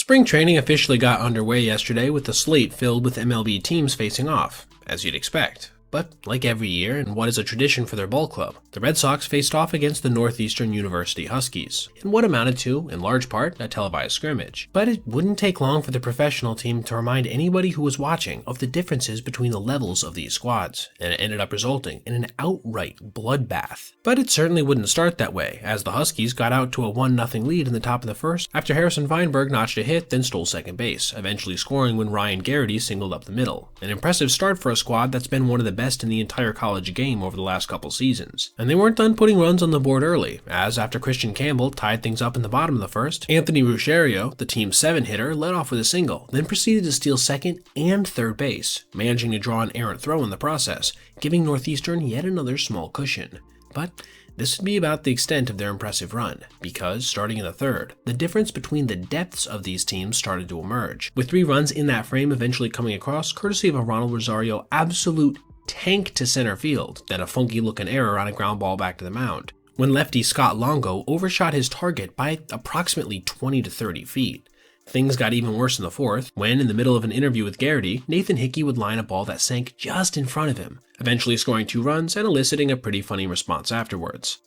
Spring training officially got underway yesterday with the slate filled with MLB teams facing off, as you'd expect. But, like every year, and what is a tradition for their ball club, the Red Sox faced off against the Northeastern University Huskies, in what amounted to, in large part, a televised scrimmage. But it wouldn't take long for the professional team to remind anybody who was watching of the differences between the levels of these squads, and it ended up resulting in an outright bloodbath. But it certainly wouldn't start that way, as the Huskies got out to a 1-0 lead in the top of the first after Harrison Weinberg notched a hit, then stole second base, eventually scoring when Ryan Garrity singled up the middle. An impressive start for a squad that's been one of the best in the entire college game over the last couple seasons. And they weren't done putting runs on the board early, as after Christian Campbell tied things up in the bottom of the first, Anthony Rusciario, the team's 7-hitter, led off with a single, then proceeded to steal second and third base, managing to draw an errant throw in the process, giving Northeastern yet another small cushion. But this would be about the extent of their impressive run, because, starting in the third, the difference between the depths of these teams started to emerge, with 3 runs in that frame eventually coming across courtesy of a Ronald Rosario absolute tank to center field, then a funky-looking error on a ground ball back to the mound, when lefty Scott Longo overshot his target by approximately 20 to 30 feet. Things got even worse in the fourth, when, in the middle of an interview with Garrity, Nathan Hickey would line a ball that sank just in front of him, eventually scoring 2 runs and eliciting a pretty funny response afterwards.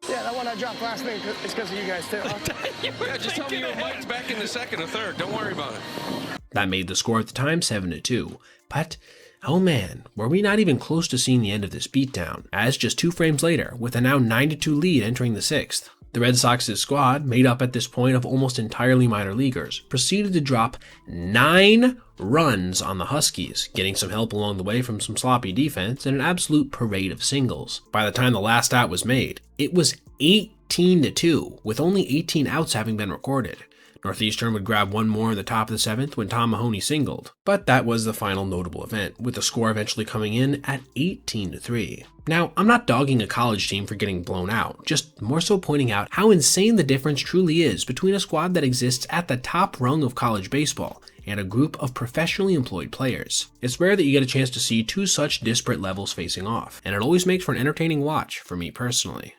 Yeah, that one I dropped last night is because of you guys too, huh? Yeah, just tell me you were mic'd back in the second or third. Don't worry about it. That made the score at the time 7-2, but oh man, were we not even close to seeing the end of this beatdown, as just 2 frames later, with a now 9-2 lead entering the 6th, the Red Sox's squad, made up at this point of almost entirely minor leaguers, proceeded to drop 9 runs on the Huskies, getting some help along the way from some sloppy defense and an absolute parade of singles. By the time the last out was made, it was 18-2, with only 18 outs having been recorded. Northeastern would grab one more in the top of the 7th when Tom Mahoney singled, but that was the final notable event, with the score eventually coming in at 18-3. Now, I'm not dogging a college team for getting blown out, just more so pointing out how insane the difference truly is between a squad that exists at the top rung of college baseball and a group of professionally employed players. It's rare that you get a chance to see 2 such disparate levels facing off, and it always makes for an entertaining watch for me personally.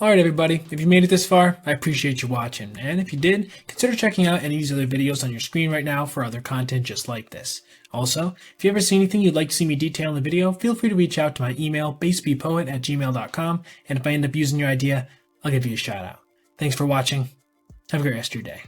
Alright everybody, if you made it this far, I appreciate you watching, and if you did, consider checking out any of these other videos on your screen right now for other content just like this. Also, if you ever see anything you'd like to see me detail in the video, feel free to reach out to my email, basebpoet@gmail.com, and if I end up using your idea, I'll give you a shout out. Thanks for watching. Have a great rest of your day.